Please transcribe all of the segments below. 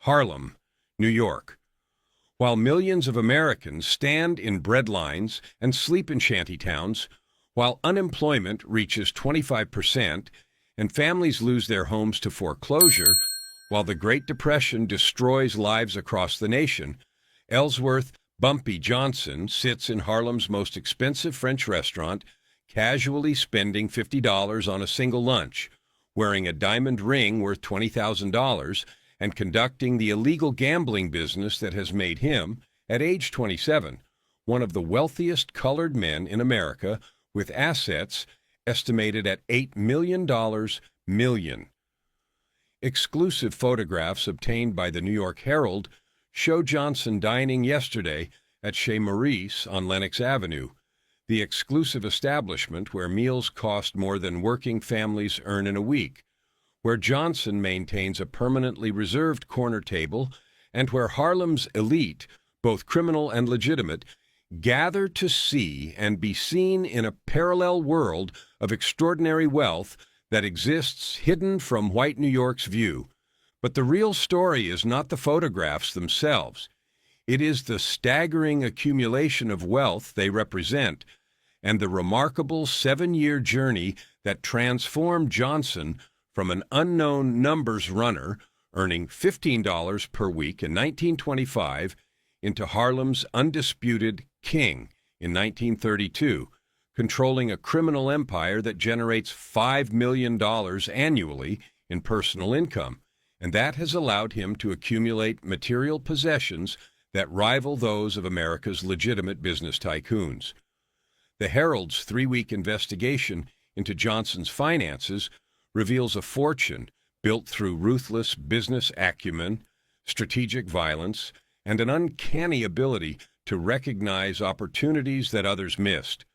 Harlem, New York. While millions of Americans stand in breadlines and sleep in shantytowns, while unemployment reaches 25% and families lose their homes to foreclosure, while the Great Depression destroys lives across the nation, Ellsworth Bumpy Johnson sits in Harlem's most expensive French restaurant, casually spending $50 on a single lunch, wearing a diamond ring worth $20,000, and conducting the illegal gambling business that has made him, at age 27, one of the wealthiest colored men in America, with assets estimated at $8 million. Exclusive photographs obtained by the New York Herald show Johnson dining yesterday at Chez Maurice on Lenox Avenue, the exclusive establishment where meals cost more than working families earn in a week, where Johnson maintains a permanently reserved corner table, and where Harlem's elite, both criminal and legitimate, gather to see and be seen in a parallel world of extraordinary wealth that exists hidden from white New York's view. But the real story is not the photographs themselves. It is the staggering accumulation of wealth they represent, and the remarkable 7-year journey that transformed Johnson from an unknown numbers runner, earning $15 per week in 1925, into Harlem's undisputed king in 1932, controlling a criminal empire that generates $5 million annually in personal income, and that has allowed him to accumulate material possessions that rival those of America's legitimate business tycoons. The Herald's 3-week investigation into Johnson's finances reveals a fortune built through ruthless business acumen, strategic violence, and an uncanny ability to recognize opportunities that others missed.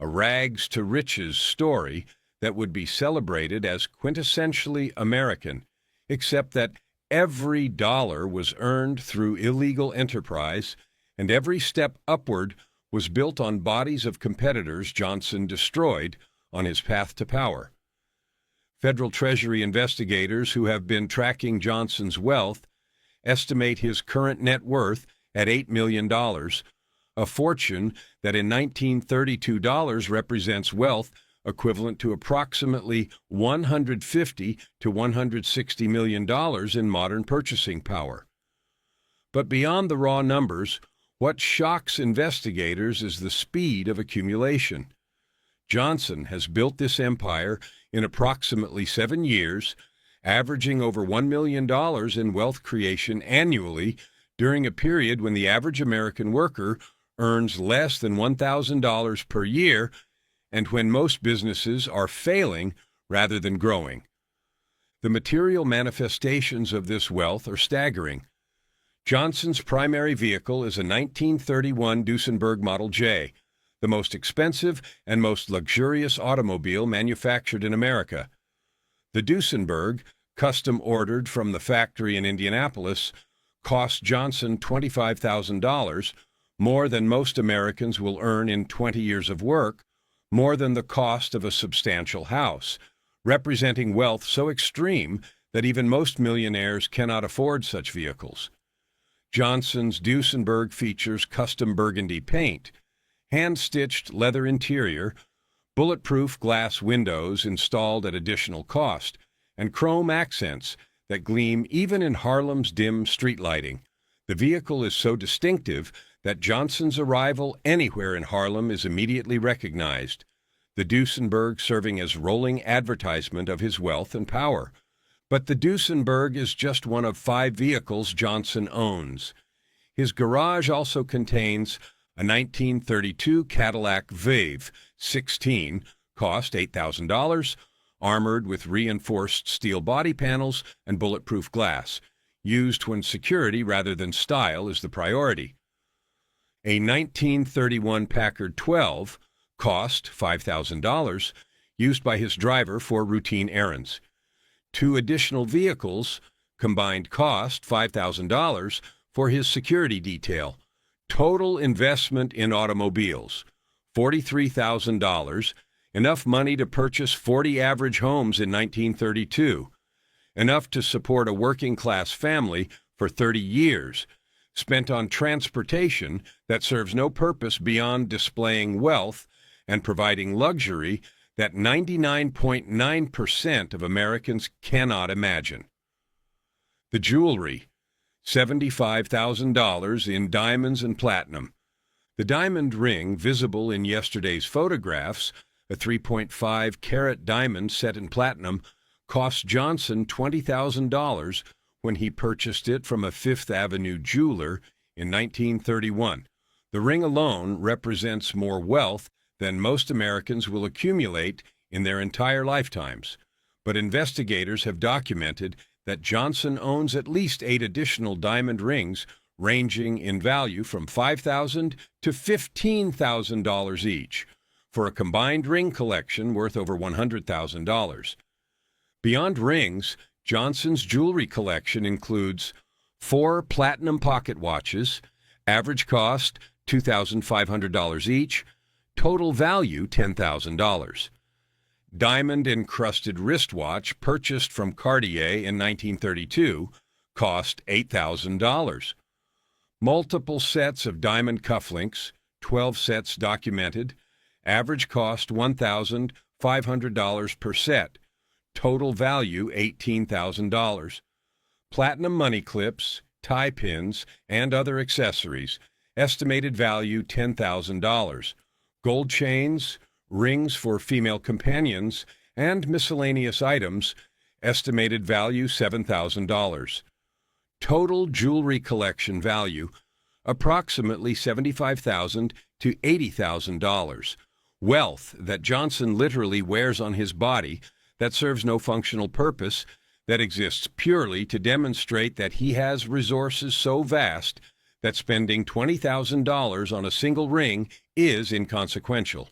A rags-to-riches story that would be celebrated as quintessentially American, except that every dollar was earned through illegal enterprise, and every step upward was built on bodies of competitors Johnson destroyed on his path to power. Federal Treasury investigators who have been tracking Johnson's wealth estimate his current net worth at $8 million, a fortune that in 1932 dollars represents wealth equivalent to approximately $150 to $160 million in modern purchasing power. But beyond the raw numbers, what shocks investigators is the speed of accumulation. Johnson has built this empire in approximately 7 years, averaging over $1 million in wealth creation annually during a period when the average American worker earns less than $1,000 per year and when most businesses are failing rather than growing. The material manifestations of this wealth are staggering. Johnson's primary vehicle is a 1931 Duesenberg Model J, the most expensive and most luxurious automobile manufactured in America. The Duesenberg, custom-ordered from the factory in Indianapolis, cost Johnson $25,000, more than most Americans will earn in 20 years of work, more than the cost of a substantial house, representing wealth so extreme that even most millionaires cannot afford such vehicles. Johnson's Duesenberg features custom burgundy paint, hand-stitched leather interior, bulletproof glass windows installed at additional cost, and chrome accents that gleam even in Harlem's dim street lighting. The vehicle is so distinctive that Johnson's arrival anywhere in Harlem is immediately recognized, the Duesenberg serving as rolling advertisement of his wealth and power. But the Duesenberg is just one of 5 vehicles Johnson owns. His garage also contains a 1932 Cadillac Veuve 16, cost $8,000, armored with reinforced steel body panels and bulletproof glass, used when security rather than style is the priority. A 1931 Packard 12, cost $5,000, used by his driver for routine errands. 2 additional vehicles, combined cost $5,000 for his security detail. Total investment in automobiles, $43,000, enough money to purchase 40 average homes in 1932, enough to support a working-class family for 30 years, spent on transportation that serves no purpose beyond displaying wealth and providing luxury that 99.9% of Americans cannot imagine. The jewelry, $75,000 in diamonds and platinum. The diamond ring visible in yesterday's photographs, a 3.5-carat diamond set in platinum, cost Johnson $20,000 when he purchased it from a Fifth Avenue jeweler in 1931. The ring alone represents more wealth than most Americans will accumulate in their entire lifetimes. But investigators have documented that Johnson owns at least 8 additional diamond rings ranging in value from $5,000 to $15,000 each, for a combined ring collection worth over $100,000. Beyond rings, Johnson's jewelry collection includes 4 platinum pocket watches, average cost $2,500 each, total value $10,000. Diamond-encrusted wristwatch purchased from Cartier in 1932 cost $8,000. Multiple sets of diamond cufflinks, 12 sets documented, average cost $1,500 per set, total value $18,000. Platinum money clips, tie pins, and other accessories, estimated value $10,000. Gold chains, rings for female companions, and miscellaneous items, estimated value $7,000. Total jewelry collection value, approximately $75,000 to $80,000. Wealth that Johnson literally wears on his body that serves no functional purpose, that exists purely to demonstrate that he has resources so vast that spending $20,000 on a single ring is inconsequential.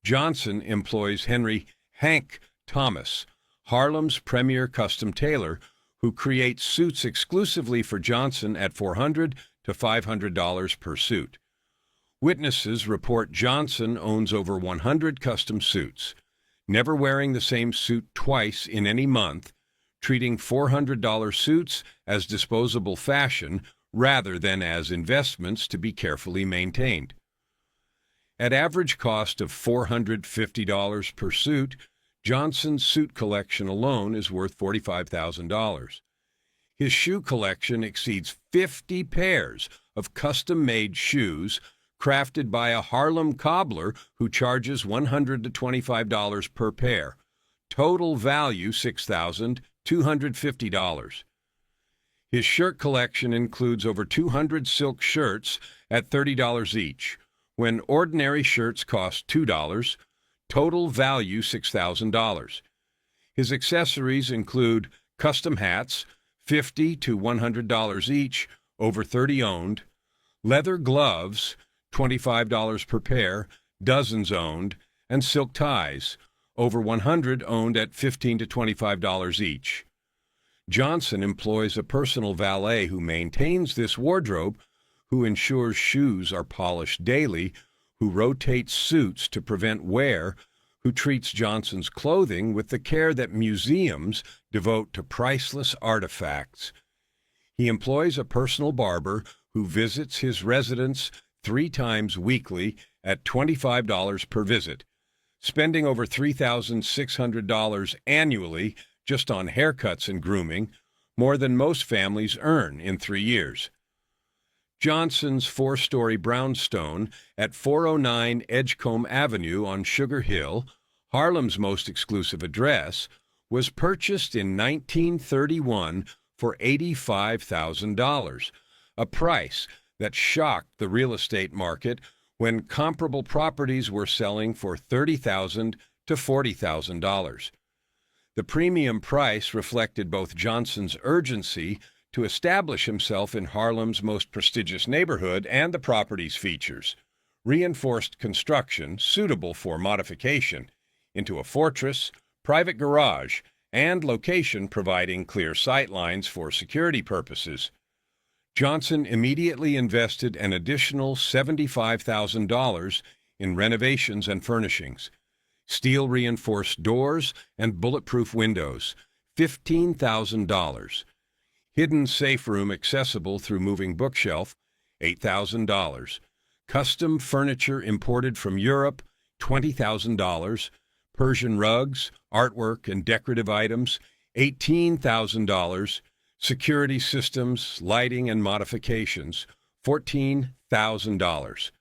Johnson employs Henry "Hank" Thomas, Harlem's premier custom tailor, who creates suits exclusively for Johnson at $400 to $500 per suit. Witnesses report Johnson owns over 100 custom suits, never wearing the same suit twice in any month, treating $400 suits as disposable fashion rather than as investments to be carefully maintained. At average cost of $450 per suit, Johnson's suit collection alone is worth $45,000. His shoe collection exceeds 50 pairs of custom-made shoes crafted by a Harlem cobbler who charges $100 to $25 per pair. Total value $6,250. His shirt collection includes over 200 silk shirts at $30 each, when ordinary shirts cost $2, total value $6,000. His accessories include custom hats, $50 to $100 each, over 30 owned, leather gloves, $25 per pair, dozens owned, and silk ties, over 100 owned at $15 to $25 each. Johnson employs a personal valet who maintains this wardrobe, who ensures shoes are polished daily, who rotates suits to prevent wear, who treats Johnson's clothing with the care that museums devote to priceless artifacts. He employs a personal barber who visits his residence 3 times weekly at $25 per visit, spending over $3,600 annually just on haircuts and grooming, more than most families earn in 3 years. Johnson's 4-story brownstone at 409 Edgecombe Avenue on Sugar Hill, Harlem's most exclusive address, was purchased in 1931 for $85,000, a price that shocked the real estate market when comparable properties were selling for $30,000 to $40,000. The premium price reflected both Johnson's urgency to establish himself in Harlem's most prestigious neighborhood and the property's features: reinforced construction suitable for modification into a fortress, private garage, and location providing clear sight lines for security purposes. Johnson immediately invested an additional $75,000 in renovations and furnishings, steel-reinforced doors and bulletproof windows, $15,000. Hidden safe room accessible through moving bookshelf, $8,000. Custom furniture imported from Europe, $20,000. Persian rugs, artwork, and decorative items, $18,000. Security systems, lighting, and modifications, $14,000.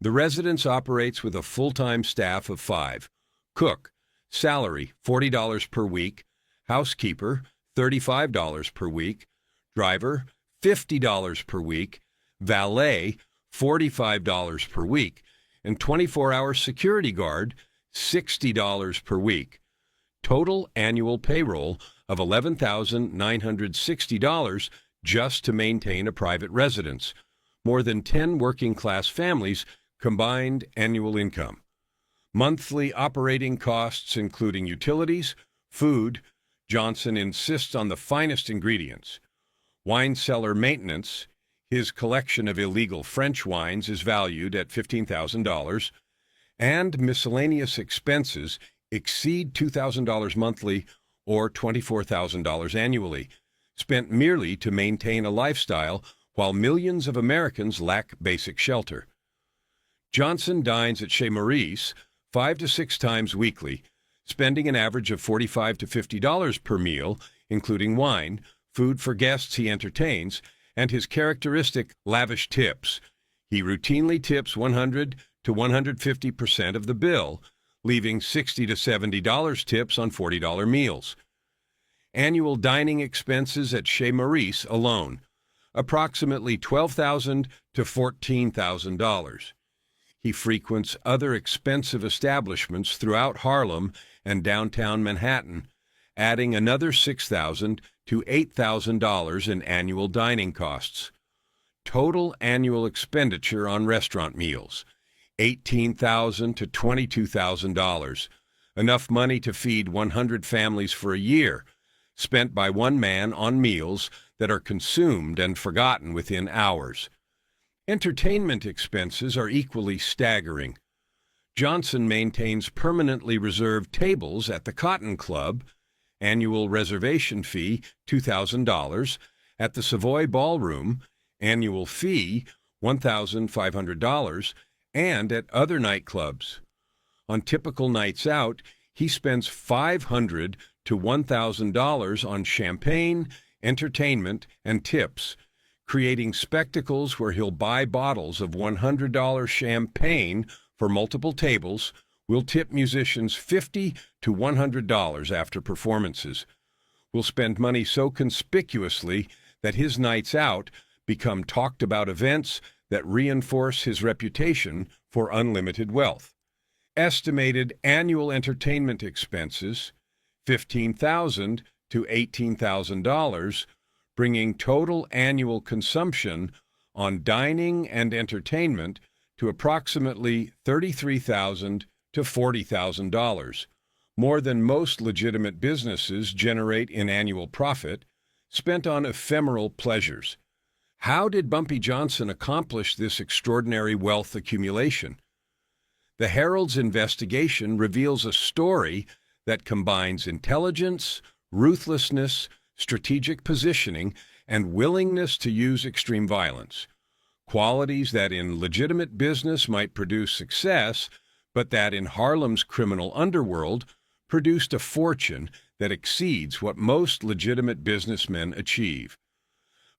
The residence operates with a full-time staff of 5. Cook, salary, $40 per week. Housekeeper, $35 per week. Driver, $50 per week. Valet, $45 per week. And 24-hour security guard, $60 per week. Total annual payroll of $11,960 just to maintain a private residence. More than 10 working-class families' combined annual income. Monthly operating costs including utilities, food. Johnson insists on the finest ingredients. Wine cellar maintenance. His collection of illegal French wines is valued at $15,000. And miscellaneous expenses exceed $2,000 monthly or $24,000 annually, spent merely to maintain a lifestyle while millions of Americans lack basic shelter. Johnson dines at Chez Maurice 5 to 6 times weekly, spending an average of $45 to $50 per meal, including wine, food for guests he entertains, and his characteristic lavish tips. He routinely tips 100 to 150% of the bill, leaving $60 to $70 tips on $40 meals. Annual dining expenses at Chez Maurice alone, approximately $12,000 to $14,000. He frequents other expensive establishments throughout Harlem and downtown Manhattan, adding another $6,000 to $8,000 in annual dining costs. Total annual expenditure on restaurant meals, $18,000 to $22,000, enough money to feed 100 families for a year, spent by one man on meals that are consumed and forgotten within hours. Entertainment expenses are equally staggering. Johnson maintains permanently reserved tables at the Cotton Club, annual reservation fee $2,000, at the Savoy Ballroom, annual fee $1,500, and at other nightclubs. On typical nights out, he spends $500 to $1,000 on champagne, entertainment, and tips, creating spectacles where he'll buy bottles of $100 champagne for multiple tables, will tip musicians $50 to $100 after performances, will spend money so conspicuously that his nights out become talked-about events that reinforce his reputation for unlimited wealth. Estimated annual entertainment expenses, $15,000 to $18,000, bringing total annual consumption on dining and entertainment to approximately $33,000 to $40,000, more than most legitimate businesses generate in annual profit, spent on ephemeral pleasures. How did Bumpy Johnson accomplish this extraordinary wealth accumulation? The Herald's investigation reveals a story that combines intelligence, ruthlessness, strategic positioning, and willingness to use extreme violence, qualities that in legitimate business might produce success, but that in Harlem's criminal underworld produced a fortune that exceeds what most legitimate businessmen achieve.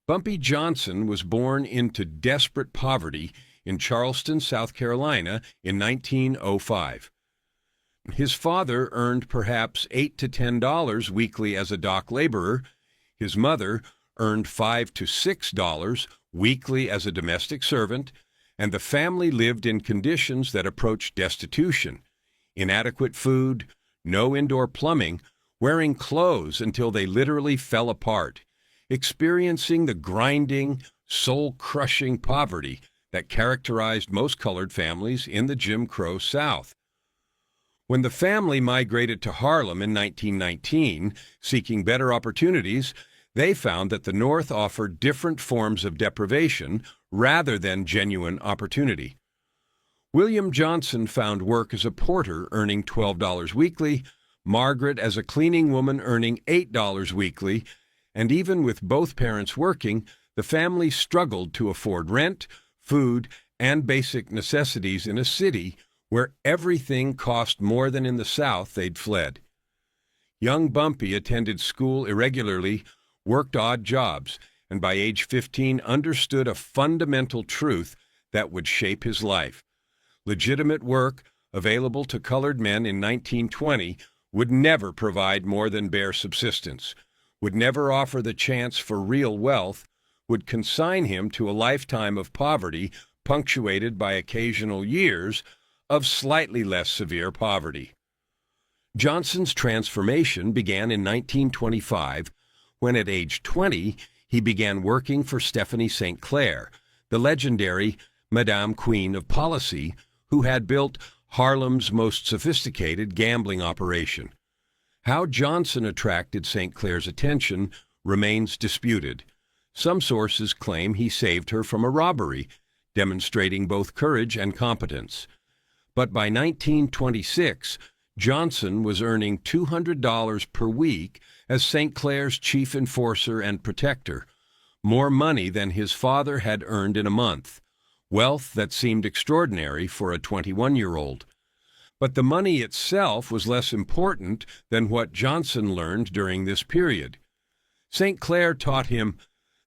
Bumpy Johnson was born into desperate poverty in Charleston, South Carolina in 1905. His father earned perhaps $8 to $10 weekly as a dock laborer. His mother earned $5 to $6 weekly as a domestic servant, and the family lived in conditions that approached destitution: inadequate food, no indoor plumbing, wearing clothes until they literally fell apart, experiencing the grinding, soul-crushing poverty that characterized most colored families in the Jim Crow South. When the family migrated to Harlem in 1919, seeking better opportunities, they found that the North offered different forms of deprivation rather than genuine opportunity. William Johnson found work as a porter, earning $12 weekly, Margaret as a cleaning woman, earning $8 weekly, and even with both parents working, the family struggled to afford rent, food, and basic necessities in a city where everything cost more than in the South they'd fled. Young Bumpy attended school irregularly, worked odd jobs, and by age 15 understood a fundamental truth that would shape his life. Legitimate work, available to colored men in 1920, would never provide more than bare subsistence, would never offer the chance for real wealth, would consign him to a lifetime of poverty punctuated by occasional years of slightly less severe poverty. Johnson's transformation began in 1925 when at age 20 he began working for Stephanie St. Clair, the legendary Madame Queen of Policy, who had built Harlem's most sophisticated gambling operation. How Johnson attracted St. Clair's attention remains disputed. Some sources claim he saved her from a robbery, demonstrating both courage and competence. But by 1926, Johnson was earning $200 per week as St. Clair's chief enforcer and protector, more money than his father had earned in a month, wealth that seemed extraordinary for a 21-year-old. But the money itself was less important than what Johnson learned during this period. St. Clair taught him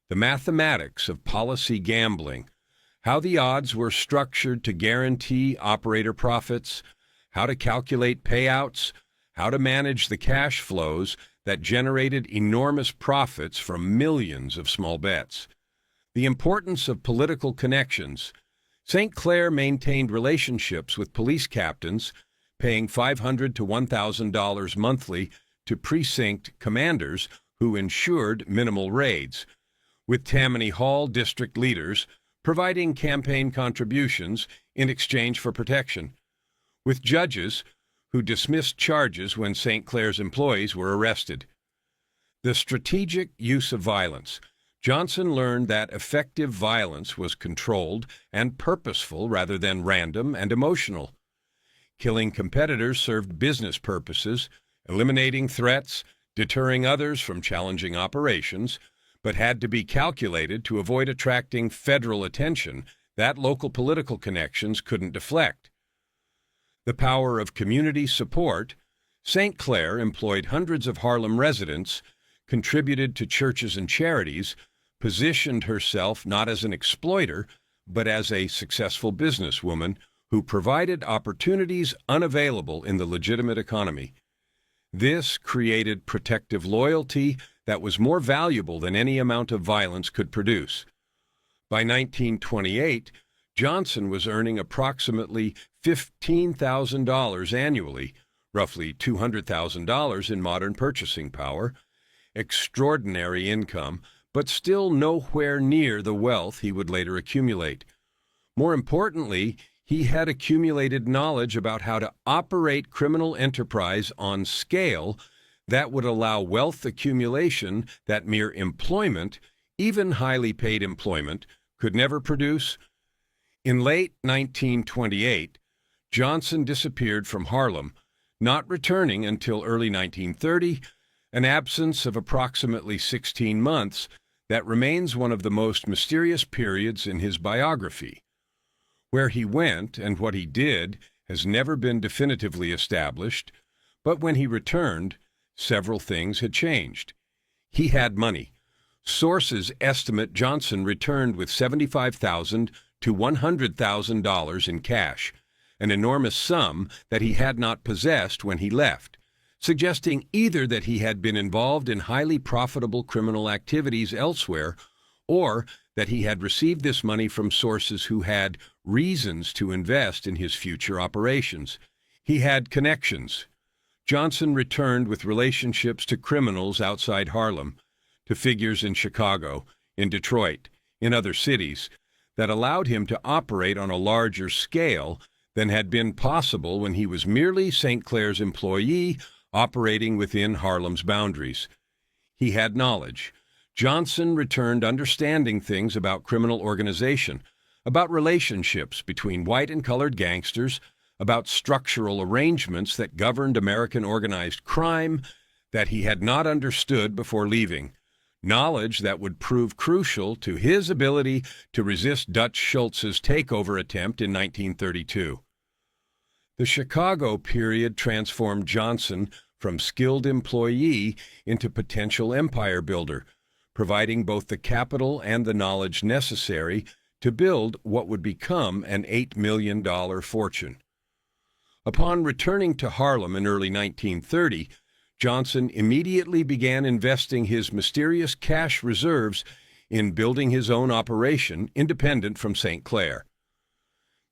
the mathematics of policy gambling, how the odds were structured to guarantee operator profits, how to calculate payouts, how to manage the cash flows that generated enormous profits from millions of small bets. The importance of political connections. St. Clair maintained relationships with police captains, paying $500 to $1,000 monthly to precinct commanders who ensured minimal raids, with Tammany Hall district leaders providing campaign contributions in exchange for protection, with judges who dismissed charges when St. Clair's employees were arrested. The strategic use of violence. Johnson learned that effective violence was controlled and purposeful rather than random and emotional. Killing competitors served business purposes, eliminating threats, deterring others from challenging operations, but had to be calculated to avoid attracting federal attention that local political connections couldn't deflect. The power of community support. St. Clair employed hundreds of Harlem residents, contributed to churches and charities, positioned herself not as an exploiter, but as a successful businesswoman who provided opportunities unavailable in the legitimate economy. This created protective loyalty that was more valuable than any amount of violence could produce. By 1928, Johnson was earning approximately $15,000 annually, roughly $200,000 in modern purchasing power, extraordinary income, but still nowhere near the wealth he would later accumulate. More importantly, he had accumulated knowledge about how to operate criminal enterprise on scale that would allow wealth accumulation that mere employment, even highly paid employment, could never produce. In late 1928, Johnson disappeared from Harlem, not returning until early 1930, an absence of approximately 16 months that remains one of the most mysterious periods in his biography. Where he went and what he did has never been definitively established, but when he returned, several things had changed. He had money. Sources estimate Johnson returned with $75,000 to $100,000 in cash, an enormous sum that he had not possessed when he left, suggesting either that he had been involved in highly profitable criminal activities elsewhere, or that he had received this money from sources who had reasons to invest in his future operations. He had connections. Johnson returned with relationships to criminals outside Harlem, to figures in Chicago, in Detroit, in other cities, that allowed him to operate on a larger scale than had been possible when he was merely St. Clair's employee operating within Harlem's boundaries. He had knowledge. Johnson returned understanding things about criminal organization, about relationships between white and colored gangsters, about structural arrangements that governed American organized crime that he had not understood before leaving. knowledge that would prove crucial to his ability to resist Dutch Schultz's takeover attempt in 1932. The Chicago period transformed Johnson from skilled employee into potential empire builder, providing both the capital and the knowledge necessary to build what would become an $8 million fortune. Upon returning to Harlem in early 1930, Johnson immediately began investing his mysterious cash reserves in building his own operation independent from St. Clair.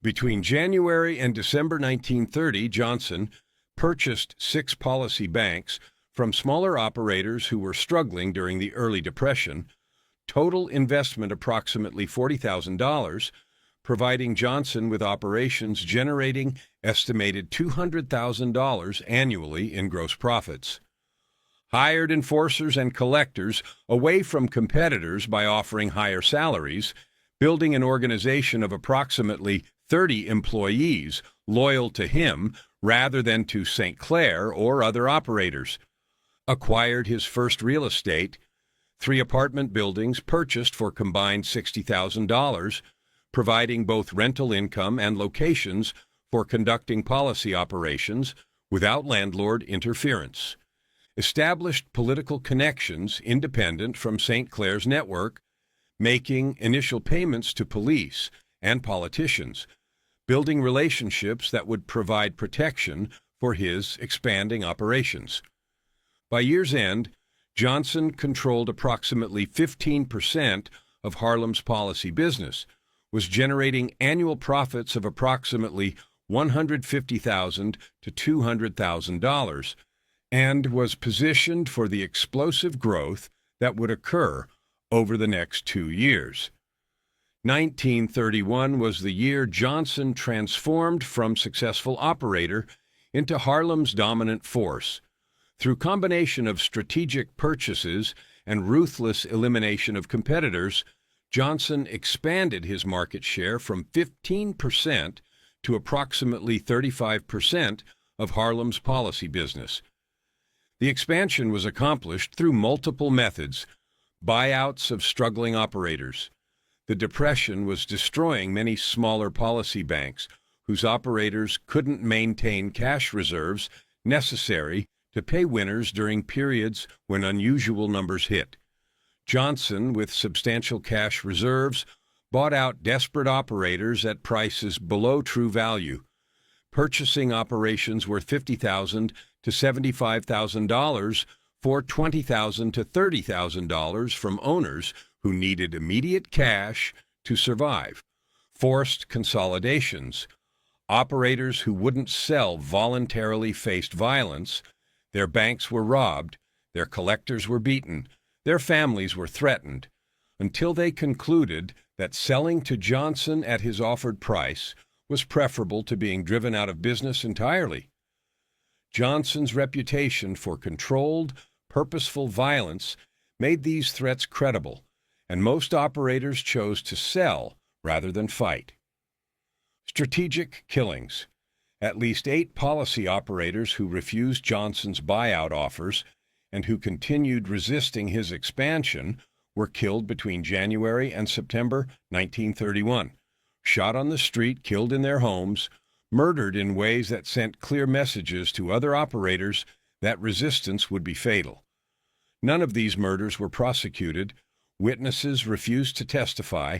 Between January and December 1930, Johnson purchased 6 policy banks from smaller operators who were struggling during the early Depression, total investment approximately $40,000, providing Johnson with operations generating estimated $200,000 annually in gross profits. Hired enforcers and collectors away from competitors by offering higher salaries, building an organization of approximately 30 employees loyal to him rather than to St. Clair or other operators. Acquired his first real estate, 3 apartment buildings purchased for combined $60,000, providing both rental income and locations for conducting policy operations without landlord interference. Established political connections independent from St. Clair's network, making initial payments to police and politicians, building relationships that would provide protection for his expanding operations. By year's end, Johnson controlled approximately 15% of Harlem's policy business, was generating annual profits of approximately $150,000 to $200,000, and was positioned for the explosive growth that would occur over the next 2 years. 1931 was the year Johnson transformed from successful operator into Harlem's dominant force. Through combination of strategic purchases and ruthless elimination of competitors, Johnson expanded his market share from 15% to approximately 35% of Harlem's policy business. The expansion was accomplished through multiple methods: buyouts of struggling operators. The Depression was destroying many smaller policy banks whose operators couldn't maintain cash reserves necessary to pay winners during periods when unusual numbers hit. Johnson, with substantial cash reserves, bought out desperate operators at prices below true value, purchasing operations worth $50,000 to $75,000 for $20,000 to $30,000 from owners who needed immediate cash to survive. Forced consolidations. Operators who wouldn't sell voluntarily faced violence. Their banks were robbed, their collectors were beaten, their families were threatened, until they concluded that selling to Johnson at his offered price was preferable to being driven out of business entirely. Johnson's reputation for controlled, purposeful violence made these threats credible, and most operators chose to sell rather than fight. Strategic killings. At least 8 policy operators who refused Johnson's buyout offers and who continued resisting his expansion were killed between January and September 1931, shot on the street, killed in their homes, murdered in ways that sent clear messages to other operators that resistance would be fatal. None of these murders were prosecuted, witnesses refused to testify,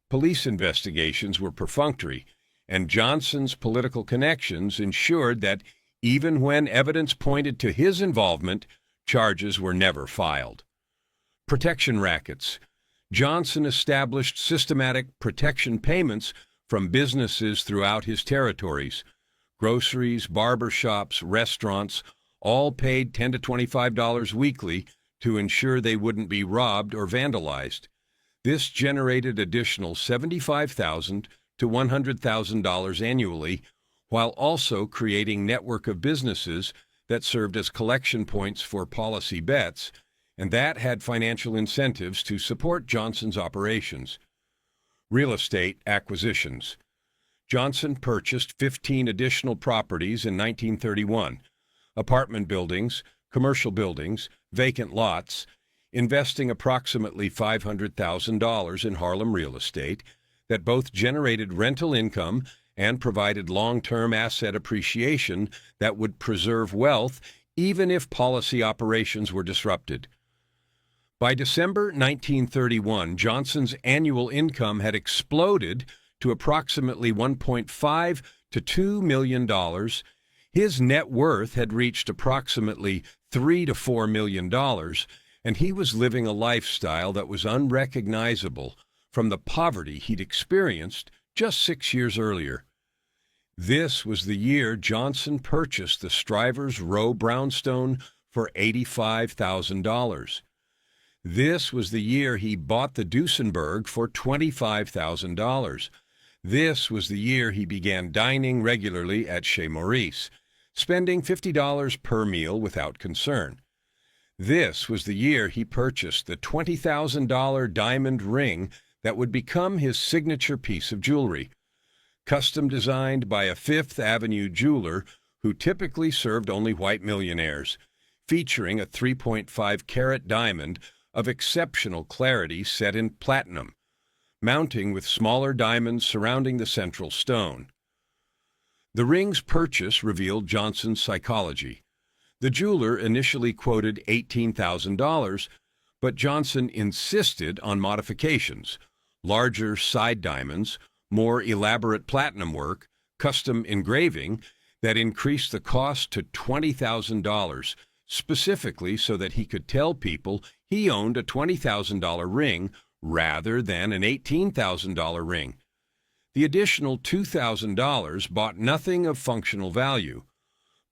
police investigations were perfunctory, and Johnson's political connections ensured that even when evidence pointed to his involvement, charges were never filed. Protection rackets. Johnson established systematic protection payments from businesses throughout his territories. Groceries, barber shops, restaurants all paid $10 to $25 weekly to ensure they wouldn't be robbed or vandalized. This generated additional $75,000 to $100,000 annually, while also creating network of businesses that served as collection points for policy bets, and that had financial incentives to support Johnson's operations. Real estate acquisitions. Johnson purchased 15 additional properties in 1931, apartment buildings, commercial buildings, vacant lots, investing approximately $500,000 in Harlem real estate that both generated rental income and provided long-term asset appreciation that would preserve wealth even if policy operations were disrupted. By December 1931, Johnson's annual income had exploded to approximately $1.5 to $2 million. His net worth had reached approximately $3 to $4 million, and he was living a lifestyle that was unrecognizable from the poverty he'd experienced just 6 years earlier. This was the year Johnson purchased the Strivers Row brownstone for $85,000. This was the year he bought the Duesenberg for $25,000. This was the year he began dining regularly at Chez Maurice, spending $50 per meal without concern. This was the year he purchased the $20,000 diamond ring that would become his signature piece of jewelry, custom designed by a Fifth Avenue jeweler who typically served only white millionaires, featuring a 3.5-carat diamond of exceptional clarity set in platinum, mounting with smaller diamonds surrounding the central stone. The ring's purchase revealed Johnson's psychology. The jeweler initially quoted $18,000, but Johnson insisted on modifications, larger side diamonds, more elaborate platinum work, custom engraving that increased the cost to $20,000, specifically so that he could tell people he owned a $20,000 ring rather than an $18,000 ring. The additional $2,000 bought nothing of functional value,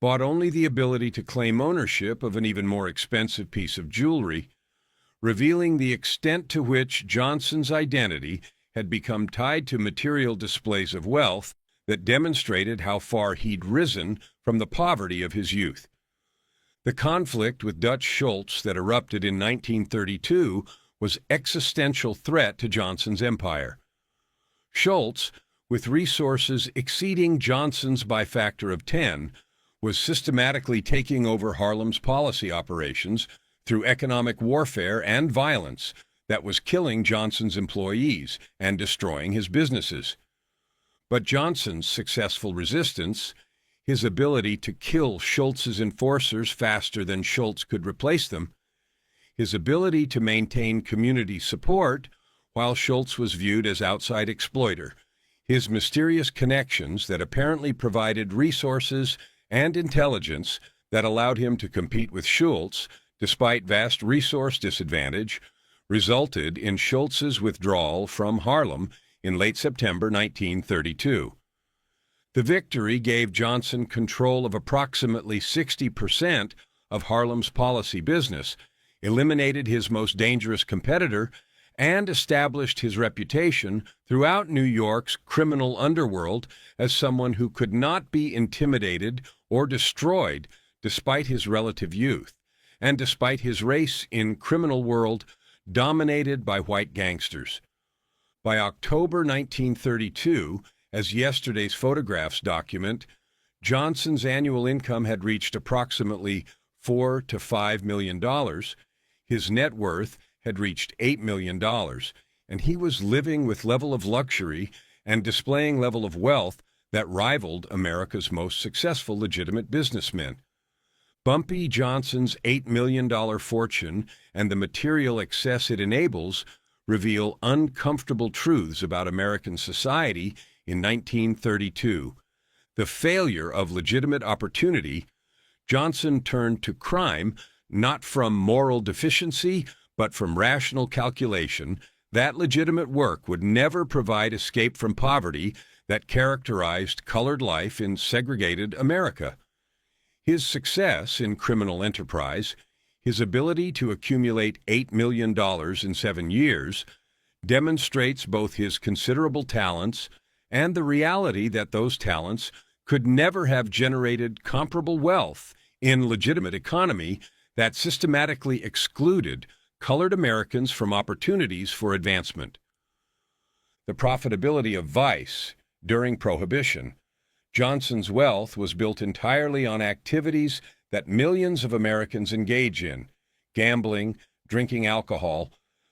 bought only the ability to claim ownership of an even more expensive piece of jewelry, revealing the extent to which Johnson's identity had become tied to material displays of wealth that demonstrated how far he'd risen from the poverty of his youth. The conflict with Dutch Schultz that erupted in 1932 was existential threat to Johnson's empire. Schultz, with resources exceeding Johnson's by factor of 10, was systematically taking over Harlem's policy operations through economic warfare and violence that was killing Johnson's employees and destroying his businesses. But Johnson's successful resistance, his ability to kill Schultz's enforcers faster than Schultz could replace them, his ability to maintain community support while Schultz was viewed as outside exploiter, his mysterious connections that apparently provided resources and intelligence that allowed him to compete with Schultz despite vast resource disadvantage, resulted in Schultz's withdrawal from Harlem in late September 1932. The victory gave Johnson control of approximately 60% of Harlem's policy business, eliminated his most dangerous competitor, and established his reputation throughout New York's criminal underworld as someone who could not be intimidated or destroyed despite his relative youth, and despite his race in criminal world dominated by white gangsters. By October 1932, as yesterday's photographs document, Johnson's annual income had reached approximately $4 to $5 million. His net worth had reached $8 million, and he was living with level of luxury and displaying level of wealth that rivaled America's most successful legitimate businessmen. Bumpy Johnson's $8 million fortune and the material excess it enables reveal uncomfortable truths about American society in 1932. The failure of legitimate opportunity, Johnson turned to crime not from moral deficiency, but from rational calculation that legitimate work would never provide escape from poverty that characterized colored life in segregated America. His success in criminal enterprise, his ability to accumulate $8 million in 7 years, demonstrates both his considerable talents and the reality that those talents could never have generated comparable wealth in legitimate economy that systematically excluded colored Americans from opportunities for advancement. The profitability of vice during Prohibition, Johnson's wealth was built entirely on activities that millions of Americans engage in: gambling, drinking alcohol,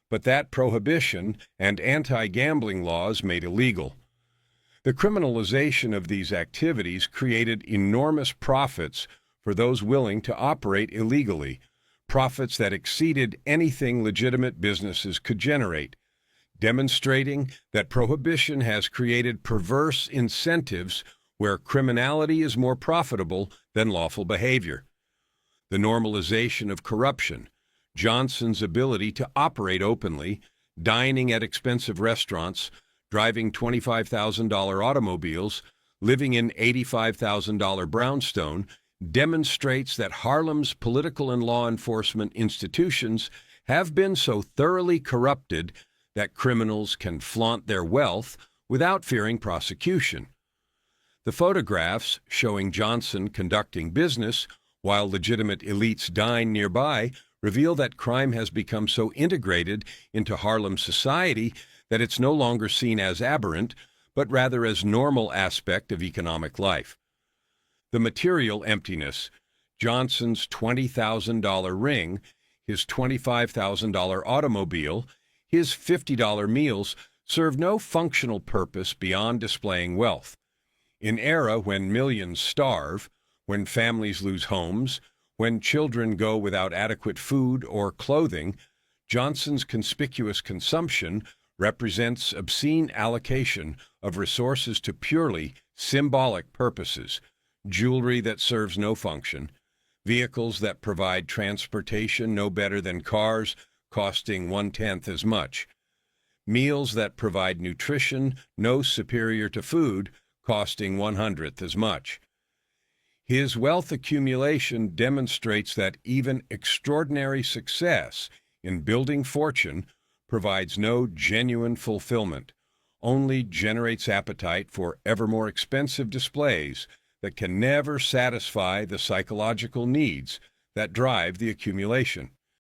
but that prohibition and anti-gambling laws made illegal. The criminalization of these activities created enormous profits for those willing to operate illegally, profits that exceeded anything legitimate businesses could generate, demonstrating that prohibition has created perverse incentives where criminality is more profitable than lawful behavior. The normalization of corruption, Johnson's ability to operate openly, dining at expensive restaurants, driving $25,000 automobiles, living in $85,000 brownstone, demonstrates that Harlem's political and law enforcement institutions have been so thoroughly corrupted that criminals can flaunt their wealth without fearing prosecution. The photographs showing Johnson conducting business while legitimate elites dine nearby reveal that crime has become so integrated into Harlem society that it's no longer seen as aberrant, but rather as normal aspect of economic life. The material emptiness, Johnson's $20,000 ring, his $25,000 automobile, his $50 meals serve no functional purpose beyond displaying wealth. In an era when millions starve, when families lose homes, when children go without adequate food or clothing, Johnson's conspicuous consumption represents obscene allocation of resources to purely symbolic purposes, jewelry that serves no function, vehicles that provide transportation no better than cars costing 1/10 as much, meals that provide nutrition no superior to food costing 1/100th as much. His wealth accumulation demonstrates that even extraordinary success in building fortune provides no genuine fulfillment, only generates appetite for ever more expensive displays that can never satisfy the psychological needs that drive the accumulation.